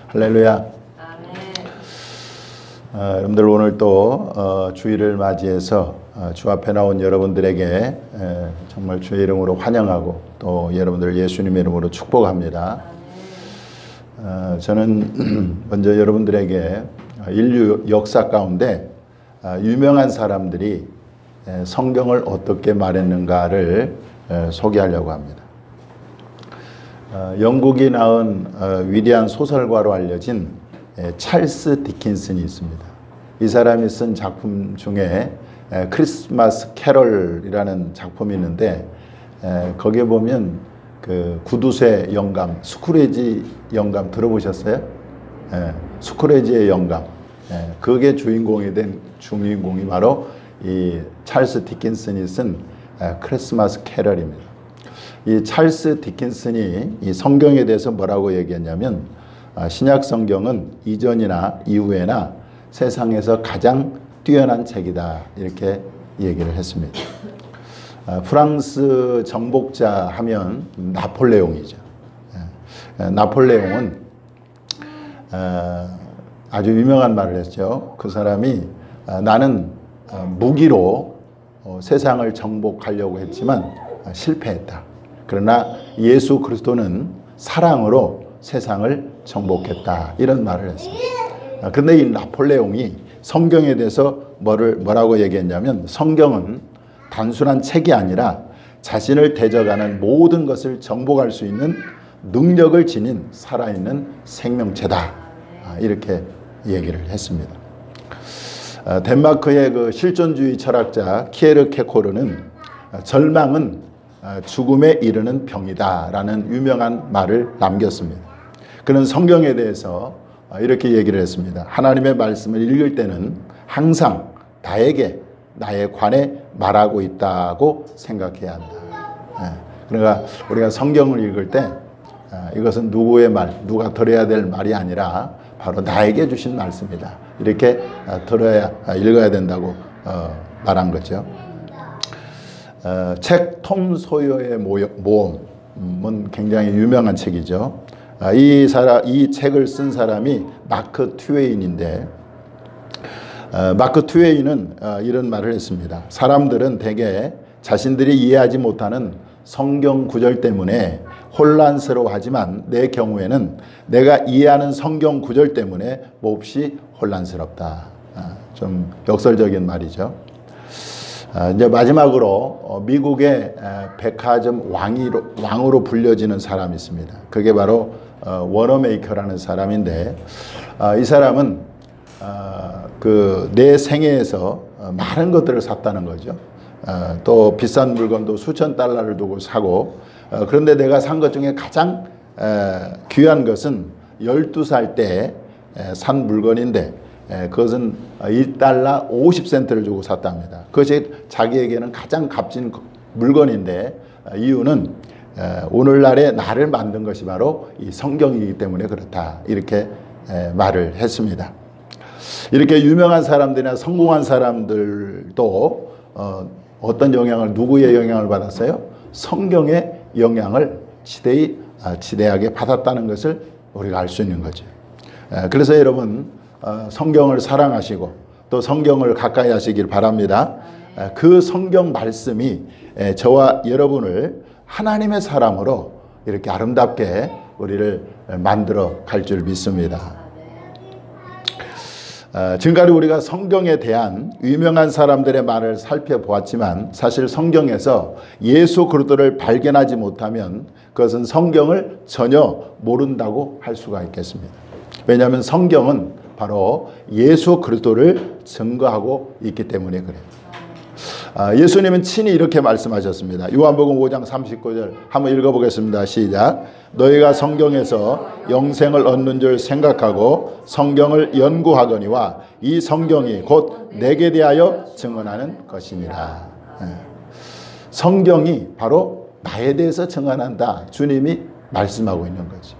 할렐루야. 여러분들 오늘 또 주일을 맞이해서 주 앞에 나온 여러분들에게 정말 주의 이름으로 환영하고 또 여러분들 예수님의 이름으로 축복합니다. 저는 먼저 여러분들에게 인류 역사 가운데 유명한 사람들이 성경을 어떻게 말했는가를 소개하려고 합니다. 영국이 낳은 위대한 소설가로 알려진 찰스 디킨슨이 있습니다. 이 사람이 쓴 작품 중에 크리스마스 캐럴이라는 작품이 있는데 거기에 보면 그 구두쇠 영감, 스크루지 영감 들어보셨어요? 스크루지의 영감. 그게 주인공이 된 주인공이 바로 이 찰스 디킨슨이 쓴 크리스마스 캐럴입니다. 이 찰스 디킨슨이 이 성경에 대해서 뭐라고 얘기했냐면 신약 성경은 이전이나 이후에나 세상에서 가장 뛰어난 책이다 이렇게 얘기를 했습니다. 프랑스 정복자 하면 나폴레옹이죠. 나폴레옹은 아주 유명한 말을 했죠. 그 사람이 나는 무기로 세상을 정복하려고 했지만 실패했다. 그러나 예수 그리스도는 사랑으로 세상을 정복했다. 이런 말을 했습니다. 그런데 이 나폴레옹이 성경에 대해서 뭐라고 얘기했냐면 성경은 단순한 책이 아니라 자신을 대적하는 모든 것을 정복할 수 있는 능력을 지닌 살아있는 생명체다. 이렇게 얘기를 했습니다. 덴마크의 그 실존주의 철학자 키에르케고르는 절망은 죽음에 이르는 병이다 라는 유명한 말을 남겼습니다. 그는 성경에 대해서 이렇게 얘기를 했습니다. 하나님의 말씀을 읽을 때는 항상 나에게 나에 관해 말하고 있다고 생각해야 한다. 그러니까 우리가 성경을 읽을 때 이것은 누구의 말, 누가 들어야 될 말이 아니라 바로 나에게 주신 말씀이다. 이렇게 읽어야 된다고 말한 거죠. 책 톰 소여의 모험은 굉장히 유명한 책이죠. 이 책을 쓴 사람이 마크 트웨인인데 마크 트웨인은 이런 말을 했습니다. 사람들은 대개 자신들이 이해하지 못하는 성경 구절 때문에 혼란스러워하지만 내 경우에는 내가 이해하는 성경 구절 때문에 몹시 혼란스럽다. 좀 역설적인 말이죠. 이제 마지막으로 미국의 백화점 왕으로 불려지는 사람이 있습니다. 그게 바로 워너메이커라는 사람인데 이 사람은 그 내 생애에서 많은 것들을 샀다는 거죠. 또 비싼 물건도 수천 달러를 두고 사고 그런데 내가 산 것 중에 가장 귀한 것은 12살 때 산 물건인데 그것은 1달러 50센트를 주고 샀답니다. 그것이 자기에게는 가장 값진 물건인데 이유는 오늘날의 나를 만든 것이 바로 이 성경이기 때문에 그렇다. 이렇게 말을 했습니다. 이렇게 유명한 사람들이나 성공한 사람들도 어떤 영향을, 누구의 영향을 받았어요? 성경의 영향을 지대하게 받았다는 것을 우리가 알 수 있는 거죠. 그래서 여러분 성경을 사랑하시고 또 성경을 가까이 하시길 바랍니다. 그 성경 말씀이 저와 여러분을 하나님의 사람으로 이렇게 아름답게 우리를 만들어 갈 줄 믿습니다. 지금까지 우리가 성경에 대한 유명한 사람들의 말을 살펴보았지만 사실 성경에서 예수 그리스도를 발견하지 못하면 그것은 성경을 전혀 모른다고 할 수가 있겠습니다. 왜냐하면 성경은 바로 예수 그리스도를 증거하고 있기 때문에 그래요. 예수님은 친히 이렇게 말씀하셨습니다. 요한복음 5장 39절 한번 읽어보겠습니다. 시작. 너희가 성경에서 영생을 얻는 줄 생각하고 성경을 연구하거니와 이 성경이 곧 내게 대하여 증언하는 것이니라. 성경이 바로 나에 대해서 증언한다. 주님이 말씀하고 있는 거죠.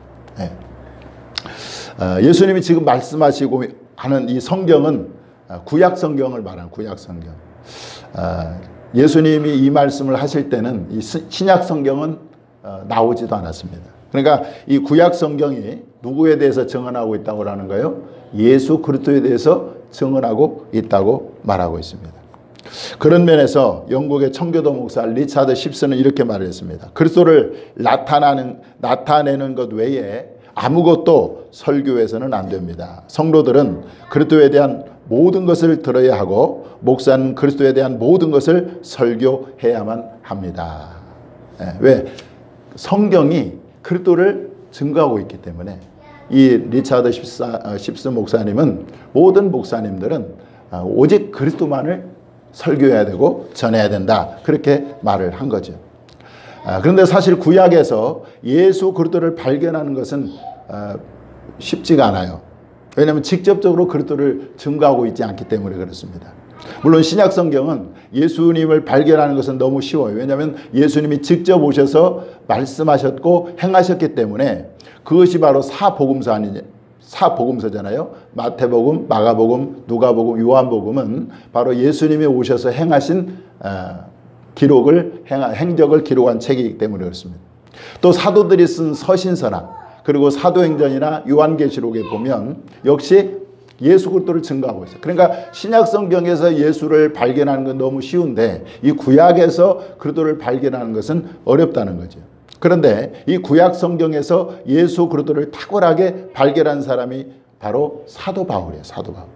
예수님이 지금 말씀하시고 하는 이 성경은 구약 성경을 말하는 구약 성경. 예수님이 이 말씀을 하실 때는 이 신약 성경은 나오지도 않았습니다. 그러니까 이 구약 성경이 누구에 대해서 증언하고 있다고 하는 거예요? 예수 그리스도에 대해서 증언하고 있다고 말하고 있습니다. 그런 면에서 영국의 청교도 목사 리차드 십스는 이렇게 말했습니다. 그리스도를 나타내는 것 외에 아무것도 설교해서는 안 됩니다. 성도들은 그리스도에 대한 모든 것을 들어야 하고 목사는 그리스도에 대한 모든 것을 설교해야만 합니다. 왜? 성경이 그리스도를 증거하고 있기 때문에. 이 리차드 십스 목사님은 모든 목사님들은 오직 그리스도만을 설교해야 되고 전해야 된다, 그렇게 말을 한 거죠. 그런데 사실 구약에서 예수 그리스도를 발견하는 것은 쉽지가 않아요. 왜냐하면 직접적으로 그리스도를 증거하고 있지 않기 때문에 그렇습니다. 물론 신약 성경은 예수님을 발견하는 것은 너무 쉬워요. 왜냐하면 예수님이 직접 오셔서 말씀하셨고 행하셨기 때문에 그것이 바로 사복음서잖아요. 마태복음, 마가복음, 누가복음, 요한복음은 바로 예수님이 오셔서 행하신 행적을 기록한 책이기 때문에 그렇습니다. 또 사도들이 쓴 서신서나 그리고 사도행전이나 요한계시록에 보면 역시 예수 그리스도를 증거하고 있어요. 그러니까 신약 성경에서 예수를 발견하는 건 너무 쉬운데 이 구약에서 그리스도를 발견하는 것은 어렵다는 거죠. 그런데 이 구약 성경에서 예수 그리스도를 탁월하게 발견한 사람이 바로 사도 바울이에요. 사도 바울.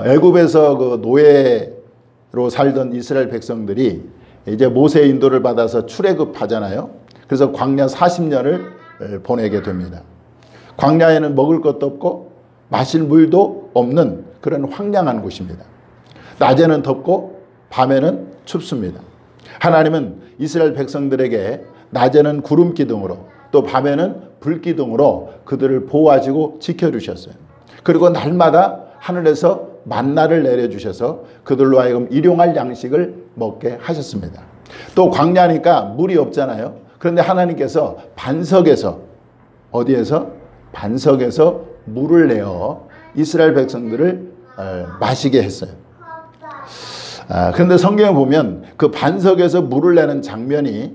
애굽에서 그 노예로 살던 이스라엘 백성들이 이제 모세의 인도를 받아서 출애굽하잖아요. 그래서 광야 40년을 보내게 됩니다. 광야에는 먹을 것도 없고 마실 물도 없는 그런 황량한 곳입니다. 낮에는 덥고 밤에는 춥습니다. 하나님은 이스라엘 백성들에게 낮에는 구름 기둥으로 또 밤에는 불 기둥으로 그들을 보호하시고 지켜주셨어요. 그리고 날마다 하늘에서 만나를 내려주셔서 그들로 하여금 일용할 양식을 먹게 하셨습니다. 또 광야니까 물이 없잖아요. 그런데 하나님께서 반석에서 어디에서? 반석에서 물을 내어 이스라엘 백성들을 마시게 했어요. 그런데 성경에 보면 그 반석에서 물을 내는 장면이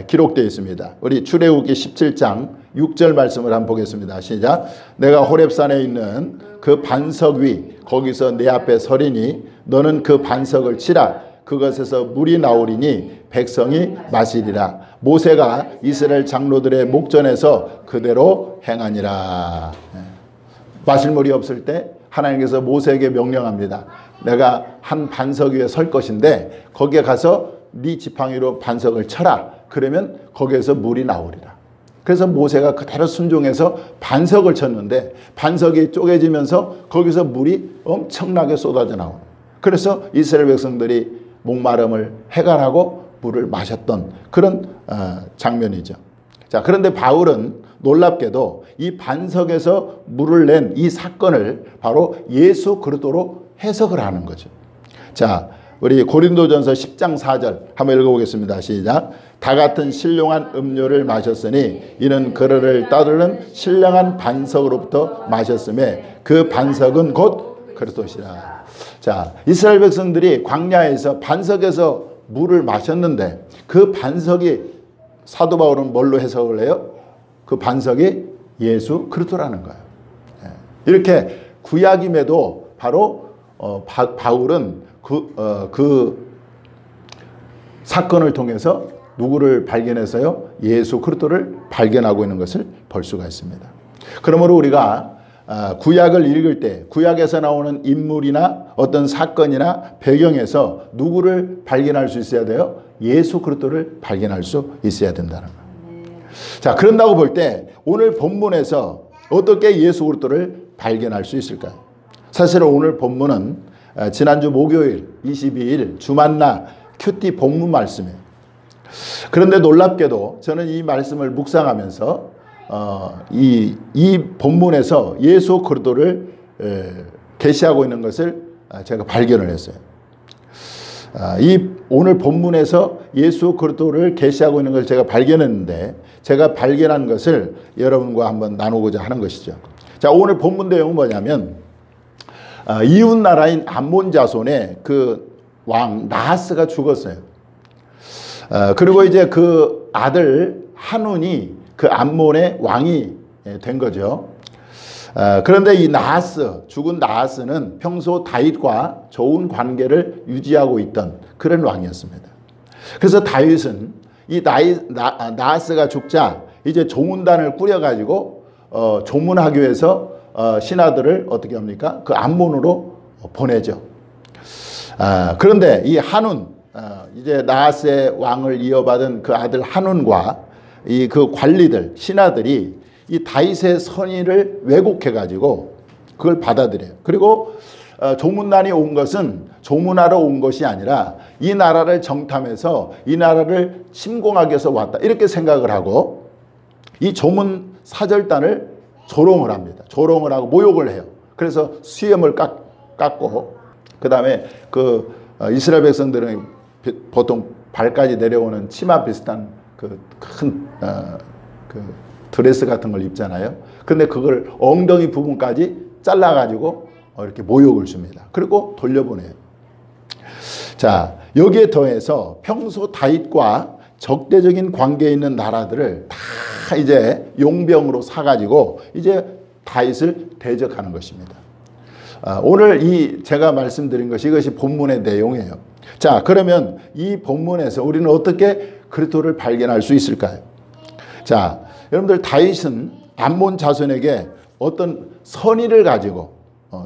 기록되어 있습니다. 우리 출애굽기 17장 6절 말씀을 한번 보겠습니다. 시작. 내가 호렙산에 있는 그 반석 위 거기서 내 앞에 서리니 너는 그 반석을 치라. 그것에서 물이 나오리니 백성이 마시리라. 모세가 이스라엘 장로들의 목전에서 그대로 행하니라. 마실 물이 없을 때 하나님께서 모세에게 명령합니다. 내가 한 반석 위에 설 것인데 거기에 가서 네 지팡이로 반석을 쳐라. 그러면 거기에서 물이 나오리라. 그래서 모세가 그대로 순종해서 반석을 쳤는데 반석이 쪼개지면서 거기서 물이 엄청나게 쏟아져 나오는. 그래서 이스라엘 백성들이 목마름을 해결하고 물을 마셨던 그런 장면이죠. 자, 그런데 바울은 놀랍게도 이 반석에서 물을 낸 이 사건을 바로 예수 그리스도로 해석을 하는 거죠. 자, 우리 고린도전서 10장 4절 한번 읽어보겠습니다. 시작. 다 같은 신령한 음료를 마셨으니 이는 그를 따르는 신령한 반석으로부터 마셨음에 그 반석은 곧 그리스도시라. 자, 이스라엘 백성들이 광야에서 반석에서 물을 마셨는데 그 반석이 사도 바울은 뭘로 해석을 해요? 그 반석이 예수 그리스도라는 거예요. 이렇게 구약임에도 바로 바울은 그 사건을 통해서 누구를 발견해서요? 예수 그리스도를 발견하고 있는 것을 볼 수가 있습니다. 그러므로 우리가 구약을 읽을 때 구약에서 나오는 인물이나 어떤 사건이나 배경에서 누구를 발견할 수 있어야 돼요? 예수 그리스도를 발견할 수 있어야 된다는 거예요. 자, 그런다고 볼 때 오늘 본문에서 어떻게 예수 그리스도를 발견할 수 있을까요? 사실은 오늘 본문은 지난주 목요일 22일 주만나 큐티 본문 말씀이에요. 그런데 놀랍게도 저는 이 말씀을 묵상하면서 이 본문에서 예수 그리스도를 계시하고 있는 것을 제가 발견을 했어요. 이 오늘 본문에서 예수 그리스도를 계시하고 있는 것을 제가 발견했는데 제가 발견한 것을 여러분과 한번 나누고자 하는 것이죠. 자, 오늘 본문 내용은 뭐냐면 이웃 나라인 암몬 자손의 그 왕 나하스가 죽었어요. 그리고 이제 그 아들 한운이 그 암몬의 왕이 된 거죠. 그런데 이 나하스, 죽은 나하스는 평소 다윗과 좋은 관계를 유지하고 있던 그런 왕이었습니다. 그래서 다윗은 이 나하스가 죽자 이제 조문단을 꾸려가지고 조문하기 위해서 신하들을 어떻게 합니까? 그 암몬으로 보내죠. 그런데 이 한운, 이제 나하스의 왕을 이어받은 그 아들 한운과 이 그 관리들, 신하들이 이 다윗의 선의를 왜곡해가지고 그걸 받아들여요. 그리고 조문단이 온 것은 조문하러 온 것이 아니라 이 나라를 정탐해서 이 나라를 침공하기 위해서 왔다, 이렇게 생각을 하고 이 조문 사절단을 조롱을 합니다. 조롱을 하고 모욕을 해요. 그래서 수염을 깎고 그 다음에 그 이스라엘 백성들은 보통 발까지 내려오는 치마 비슷한 그 큰 드레스 같은 걸 입잖아요. 근데 그걸 엉덩이 부분까지 잘라가지고 이렇게 모욕을 줍니다. 그리고 돌려보내요. 자, 여기에 더해서 평소 다윗과 적대적인 관계에 있는 나라들을 다 이제 용병으로 사가지고 이제 다윗을 대적하는 것입니다. 오늘 제가 말씀드린 것이 이것이 본문의 내용이에요. 자, 그러면 이 본문에서 우리는 어떻게 그리스도를 발견할 수 있을까요? 자, 여러분들 다윗은 암몬 자손에게 어떤 선의를 가지고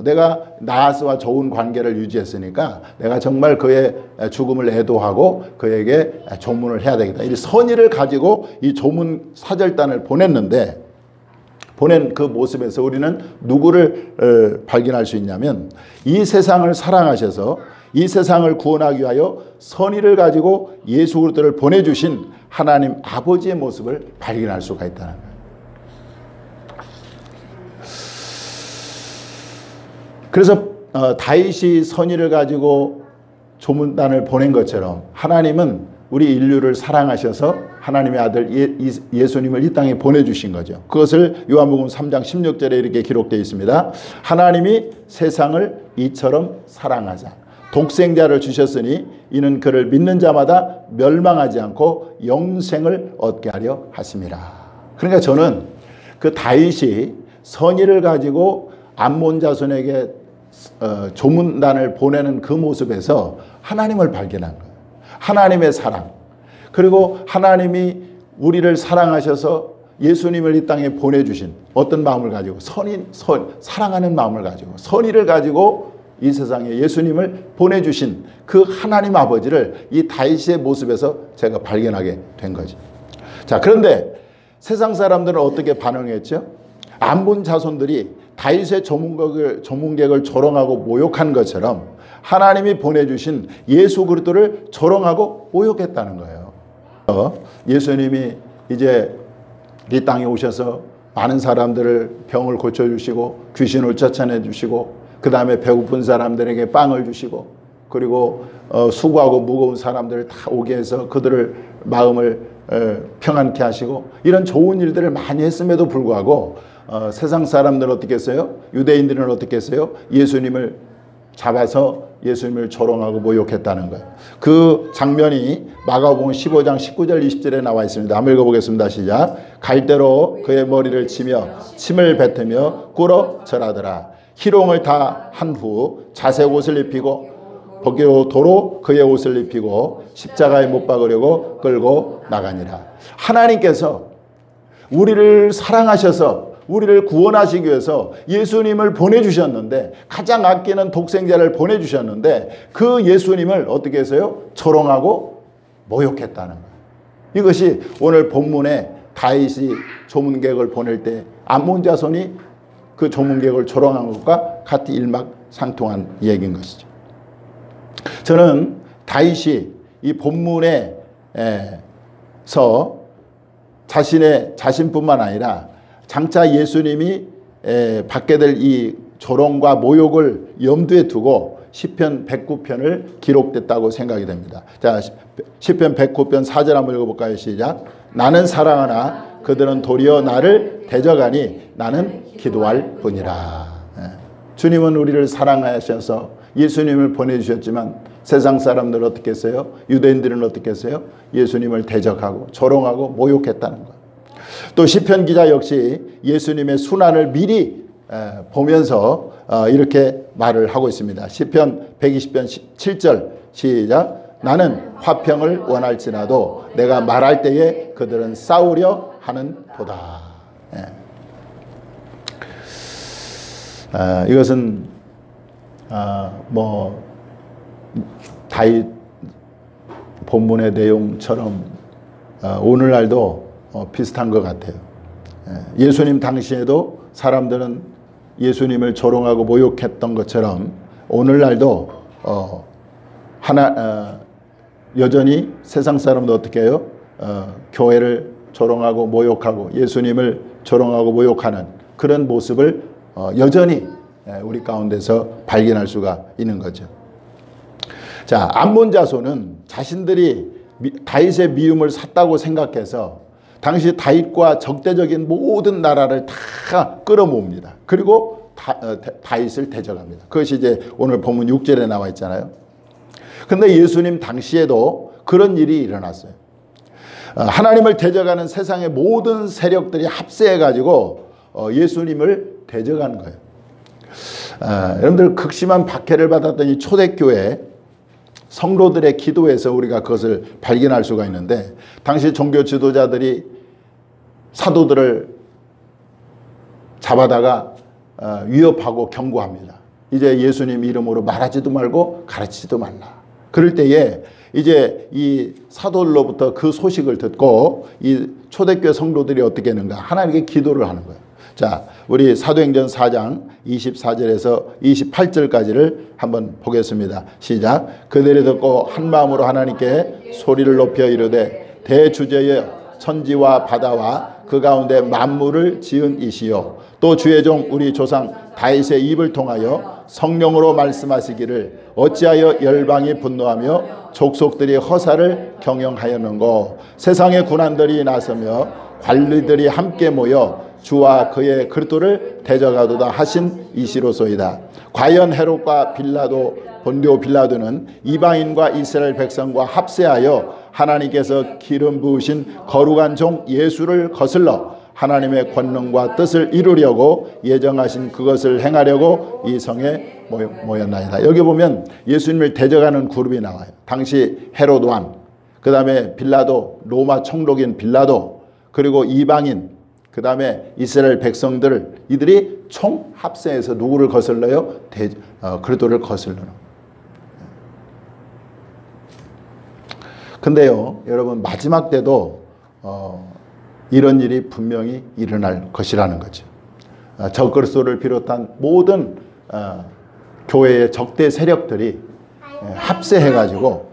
내가 나하스와 좋은 관계를 유지했으니까 내가 정말 그의 죽음을 애도하고 그에게 조문을 해야 되겠다, 이 선의를 가지고 이 조문 사절단을 보냈는데, 보낸 그 모습에서 우리는 누구를 발견할 수 있냐면 이 세상을 사랑하셔서 이 세상을 구원하기 위하여 선의를 가지고 예수 그리스도를 보내주신 하나님 아버지의 모습을 발견할 수가 있다는 거예요. 그래서 다윗이 선의를 가지고 조문단을 보낸 것처럼 하나님은 우리 인류를 사랑하셔서 하나님의 아들 예수님을 이 땅에 보내주신 거죠. 그것을 요한복음 3장 16절에 이렇게 기록되어 있습니다. 하나님이 세상을 이처럼 사랑하사 독생자를 주셨으니 이는 그를 믿는 자마다 멸망하지 않고 영생을 얻게 하려 하심이라. 그러니까 저는 그 다윗이 선의를 가지고 암몬 자손에게 조문단을 보내는 그 모습에서 하나님을 발견한 거예요. 하나님의 사랑, 그리고 하나님이 우리를 사랑하셔서 예수님을 이 땅에 보내주신 어떤 마음을 가지고 사랑하는 마음을 가지고 선의를 가지고 이 세상에 예수님을 보내주신 그 하나님 아버지를 이 다윗의 모습에서 제가 발견하게 된 거죠. 자, 그런데 세상 사람들은 어떻게 반응했죠? 암몬 자손들이 다윗의 조문객을 조롱하고 모욕한 것처럼 하나님이 보내주신 예수 그리스도를 조롱하고 모욕했다는 거예요. 예수님이 이제 이 땅에 오셔서 많은 사람들을 병을 고쳐주시고 귀신을 쫓아내 주시고 그 다음에 배고픈 사람들에게 빵을 주시고 그리고 수고하고 무거운 사람들을 다 오게 해서 그들을 마음을 평안케 하시고 이런 좋은 일들을 많이 했음에도 불구하고 세상 사람들은 어떻게 했어요? 유대인들은 어떻게 했어요? 예수님을 잡아서 예수님을 조롱하고 모욕했다는 거예요. 그 장면이 마가복음 15장 19절 20절에 나와 있습니다. 한번 읽어보겠습니다. 시작. 갈대로 그의 머리를 치며 침을 뱉으며 꿇어 절하더라. 희롱을 다 한 후 자색 옷을 입히고 벗기고 도로 그의 옷을 입히고 십자가에 못 박으려고 끌고 나가니라. 하나님께서 우리를 사랑하셔서 우리를 구원하시기 위해서 예수님을 보내주셨는데, 가장 아끼는 독생자를 보내주셨는데 그 예수님을 어떻게 해서요? 조롱하고 모욕했다는 거예요. 이것이 오늘 본문에 다윗이 조문객을 보낼 때 암몬 자손이 그 조문객을 조롱한 것과 같이 일맥상통한 얘기인 것이죠. 저는 다윗이 이 본문에서 자신뿐만 아니라 장차 예수님이 받게 될 이 조롱과 모욕을 염두에 두고 시편 109편을 기록됐다고 생각이 됩니다. 자, 시편 109편 4절 한번 읽어볼까요? 시작. 나는 사랑하나 그들은 도리어 나를 대적하니 나는 기도할 뿐이라. 주님은 우리를 사랑하셔서 예수님을 보내주셨지만 세상 사람들은 어떻게 했어요? 유대인들은 어떻게 했어요? 예수님을 대적하고 조롱하고 모욕했다는 거예요. 또 시편 기자 역시 예수님의 순환을 미리 보면서 이렇게 말을 하고 있습니다. 시편 120편 7절 시작. 나는 화평을 원할지라도 내가 말할 때에 그들은 싸우려 하는 도다. 이것은 뭐 다윗 본문의 내용처럼 오늘날도 비슷한 것 같아요. 예수님 당시에도 사람들은 예수님을 조롱하고 모욕했던 것처럼 오늘날도 여전히 세상 사람도 어떻게 해요? 교회를 조롱하고 모욕하고 예수님을 조롱하고 모욕하는 그런 모습을 여전히 우리 가운데서 발견할 수가 있는 거죠. 자, 암몬 자손은 자신들이 다윗의 미움을 샀다고 생각해서 당시 다윗과 적대적인 모든 나라를 다 끌어모읍니다. 그리고 다윗을 대적합니다. 그것이 이제 오늘 본문 6절에 나와 있잖아요. 근데 예수님 당시에도 그런 일이 일어났어요. 하나님을 대적하는 세상의 모든 세력들이 합세해가지고 예수님을 대적하는 거예요. 여러분들 극심한 박해를 받았던 이 초대교회 성도들의 기도에서 우리가 그것을 발견할 수가 있는데 당시 종교 지도자들이 사도들을 잡아다가 위협하고 경고합니다. 이제 예수님 이름으로 말하지도 말고 가르치지도 말라. 그럴 때에 이제 이 사도들로부터 그 소식을 듣고 이 초대교회 성도들이 어떻게 했는가? 하나님께 기도를 하는 거예요. 자, 우리 사도행전 4장 24절에서 28절까지를 한번 보겠습니다. 시작. 그들이 듣고 한 마음으로 하나님께 소리를 높여 이르되 대주제여 천지와 바다와 그 가운데 만물을 지은 이시요 또 주의 종 우리 조상 다윗의 입을 통하여 성령으로 말씀하시기를 어찌하여 열방이 분노하며 족속들이 허사를 경영하였는고 세상의 군환들이 나서며 관리들이 함께 모여 주와 그의 그리스도를 대적하도다 하신 이시로소이다. 과연 헤롯과 빌라도 본디오 빌라도는 이방인과 이스라엘 백성과 합세하여 하나님께서 기름 부으신 거룩한 종 예수를 거슬러 하나님의 권능과 뜻을 이루려고 예정하신 그것을 행하려고 이 성에 모였나이다. 여기 보면 예수님을 대적하는 그룹이 나와요. 당시 헤롯 왕, 그 다음에 빌라도, 로마 총독인 빌라도, 그리고 이방인, 그 다음에 이스라엘 백성들, 이들이 총합세해서 누구를 거슬러요? 그리스도를 거슬러는. 근데요, 여러분 마지막 때도 이런 일이 분명히 일어날 것이라는 거죠. 적그리스도를 비롯한 모든 교회의 적대 세력들이 합세해가지고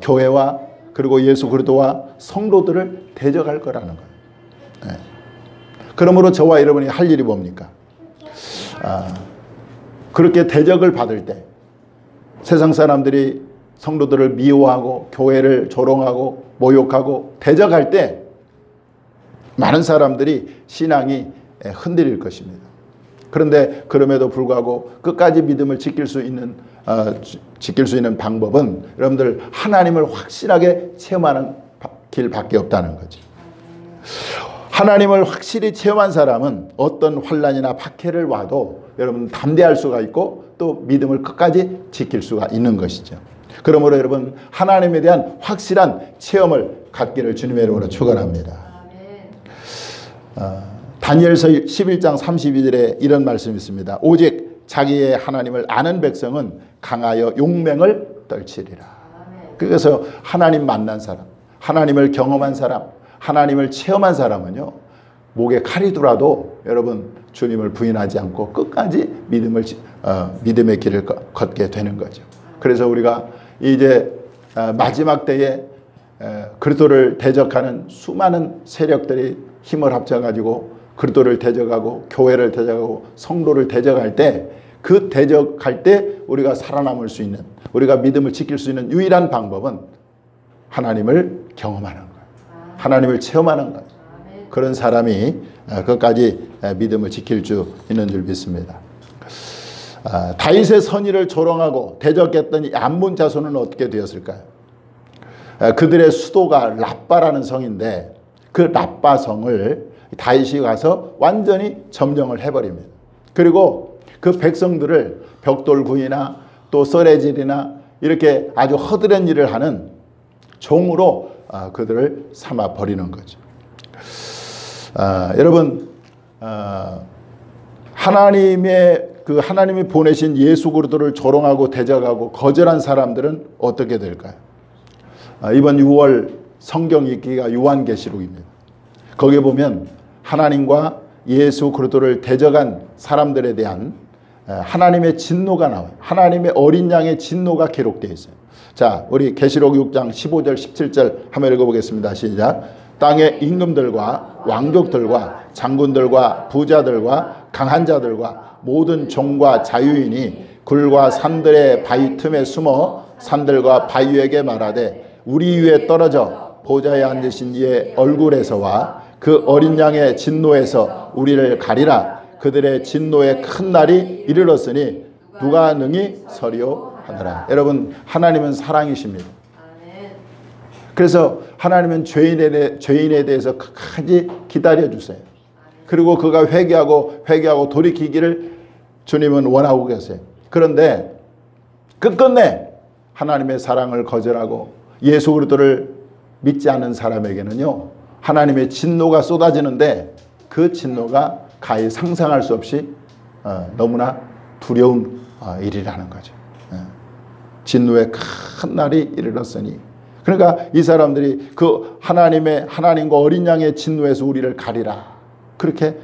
교회와 그리고 예수 그리스도와 성도들을 대적할 거라는 거예요. 그러므로 저와 여러분이 할 일이 뭡니까? 그렇게 대적을 받을 때 세상 사람들이 성도들을 미워하고 교회를 조롱하고 모욕하고 대적할 때 많은 사람들이 신앙이 흔들릴 것입니다. 그런데 그럼에도 불구하고 끝까지 믿음을 지킬 수 있는 방법은 여러분들 하나님을 확실하게 체험하는 길밖에 없다는 거죠. 하나님을 확실히 체험한 사람은 어떤 환난이나 박해를 와도 여러분 담대할 수가 있고 또 믿음을 끝까지 지킬 수가 있는 것이죠. 그러므로 여러분 하나님에 대한 확실한 체험을 갖기를 주님의 이름으로 축원합니다. 다니엘서 11장 32절에 이런 말씀이 있습니다. 오직 자기의 하나님을 아는 백성은 강하여 용맹을 떨치리라. 그래서 하나님 만난 사람, 하나님을 경험한 사람, 하나님을 체험한 사람은요, 목에 칼이 들어도 여러분 주님을 부인하지 않고 끝까지 믿음의 길을 걷게 되는 거죠. 그래서 우리가 이제 마지막 때에 그리스도를 대적하는 수많은 세력들이 힘을 합쳐가지고 그리스도를 대적하고 교회를 대적하고 성도를 대적할 때 그 대적할 때 우리가 살아남을 수 있는, 우리가 믿음을 지킬 수 있는 유일한 방법은 하나님을 경험하는 거예요. 하나님을 체험하는 거예요. 그런 사람이 끝까지 믿음을 지킬 수 있는 줄 믿습니다. 다윗의 선의를 조롱하고 대적했던 이 암몬 자손은 어떻게 되었을까요? 그들의 수도가 라빠라는 성인데 그 라빠성을 다윗이 가서 완전히 점령을 해버립니다. 그리고 그 백성들을 벽돌구이나 또 썰애질이나 이렇게 아주 허드렛 일을 하는 종으로 그들을 삼아 버리는 거죠. 여러분, 하나님이 보내신 예수 그리스도를 조롱하고 대적하고 거절한 사람들은 어떻게 될까요? 이번 6월 성경 읽기가 요한계시록입니다. 거기에 보면 하나님과 예수 그리스도를 대적한 사람들에 대한 하나님의 진노가 나와요. 하나님의 어린 양의 진노가 기록되어 있어요. 자, 우리 계시록 6장 15절 17절 한번 읽어보겠습니다. 시작. 땅의 임금들과 왕족들과 장군들과 부자들과 강한 자들과 모든 종과 자유인이 굴과 산들의 바위 틈에 숨어 산들과 바위에게 말하되 우리 위에 떨어져 보좌에 앉으신 이의 얼굴에서와 그 어린 양의 진노에서 우리를 가리라. 그들의 진노의 큰 날이 이르렀으니 누가 능히 서리오 하더라. 여러분, 하나님은 사랑이십니다. 그래서 하나님은 죄인에 대해서 끝까지 기다려주세요. 그리고 그가 회개하고 돌이키기를 주님은 원하고 계세요. 그런데 끝끝내 하나님의 사랑을 거절하고 예수 그리스도를 믿지 않는 사람에게는요, 하나님의 진노가 쏟아지는데 그 진노가 가히 상상할 수 없이 너무나 두려운 일이라는 거죠. 진노의 큰 날이 이르렀으니, 그러니까 이 사람들이 그 하나님과 어린 양의 진노에서 우리를 가리라, 그렇게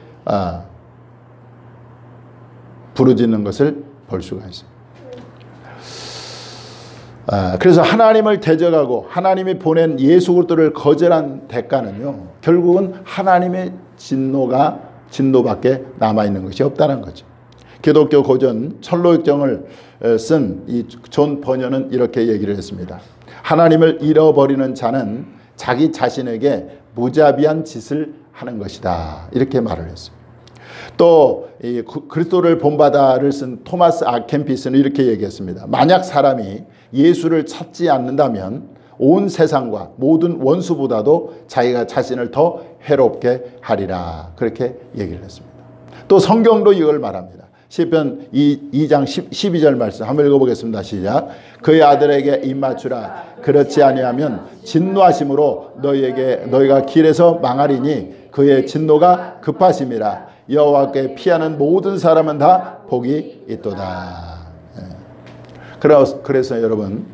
부르짖는 것을 볼 수가 있습니다. 그래서 하나님을 대적하고 하나님이 보낸 예수 그리스도를 거절한 대가는요, 결국은 하나님의 진노밖에 남아있는 것이 없다는 거죠. 기독교 고전 철로역정을 쓴 이 존 번연은 이렇게 얘기를 했습니다. 하나님을 잃어버리는 자는 자기 자신에게 무자비한 짓을 하는 것이다, 이렇게 말을 했어요. 또 이 그리스도를 본받아를 쓴 토마스 아 캠피스는 이렇게 얘기했습니다. 만약 사람이 예수를 찾지 않는다면 온 세상과 모든 원수보다도 자기가 자신을 더 해롭게 하리라, 그렇게 얘기를 했습니다. 또 성경도 이걸 말합니다. 시편 2장 12절 말씀 한번 읽어보겠습니다. 시작. 그의 아들에게 입맞추라. 그렇지 아니하면 진노하심으로 너희가 길에서 망하리니 그의 진노가 급하심이라. 여호와께 피하는 모든 사람은 다 복이 있도다. 그래서 여러분,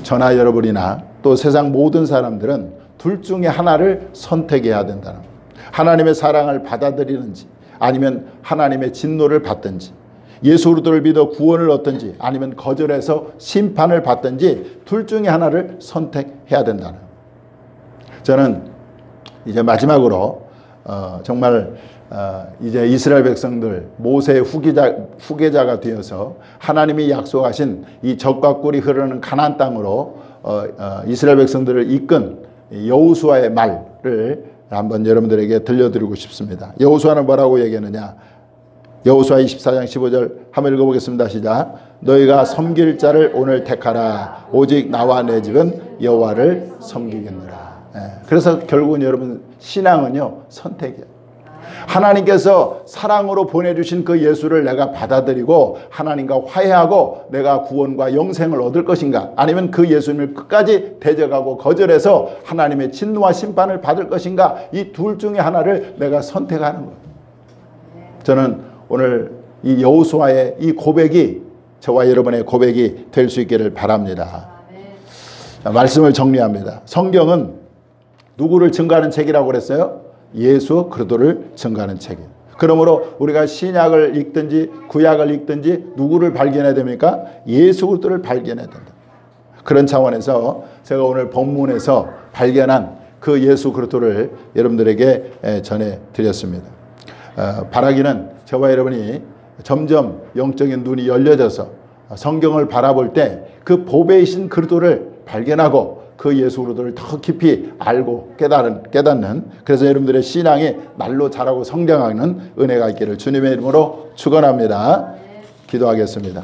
저나 여러분이나 또 세상 모든 사람들은 둘 중에 하나를 선택해야 된다는 거예요. 하나님의 사랑을 받아들이는지 아니면 하나님의 진노를 받든지, 예수 그리스도를 믿어 구원을 얻든지 아니면 거절해서 심판을 받든지 둘 중에 하나를 선택해야 된다는 거예요. 저는 이제 마지막으로 정말 이제 이스라엘 백성들 모세의 후계자가 되어서 하나님이 약속하신 이 젖과 꿀이 흐르는 가나안 땅으로 이스라엘 백성들을 이끈 여호수아의 말을 한번 여러분들에게 들려드리고 싶습니다. 여호수아는 뭐라고 얘기하느냐? 여호수아 24장 15절 한번 읽어보겠습니다. 시작. 너희가 섬길 자를 오늘 택하라. 오직 나와 내 집은 여호와를 섬기겠노라. 그래서 결국은 여러분, 신앙은요, 선택이에요. 하나님께서 사랑으로 보내주신 그 예수를 내가 받아들이고 하나님과 화해하고 내가 구원과 영생을 얻을 것인가, 아니면 그 예수님을 끝까지 대적하고 거절해서 하나님의 진노와 심판을 받을 것인가, 이 둘 중에 하나를 내가 선택하는 거예요. 저는 오늘 이 여호수아의 이 고백이 저와 여러분의 고백이 될 수 있기를 바랍니다. 말씀을 정리합니다. 성경은 누구를 증거하는 책이라고 그랬어요? 예수 그리스도를 증거하는 책이에요. 그러므로 우리가 신약을 읽든지 구약을 읽든지 누구를 발견해야 됩니까? 예수 그리스도를 발견해야 된다. 그런 차원에서 제가 오늘 본문에서 발견한 그 예수 그리스도를 여러분들에게 전해드렸습니다. 바라기는 저와 여러분이 점점 영적인 눈이 열려져서 성경을 바라볼 때 그 보배이신 그리스도를 발견하고 그 예수 그리스도를 더 깊이 알고 깨닫는, 그래서 여러분들의 신앙이 날로 자라고 성장하는 은혜가 있기를 주님의 이름으로 축원합니다. 기도하겠습니다.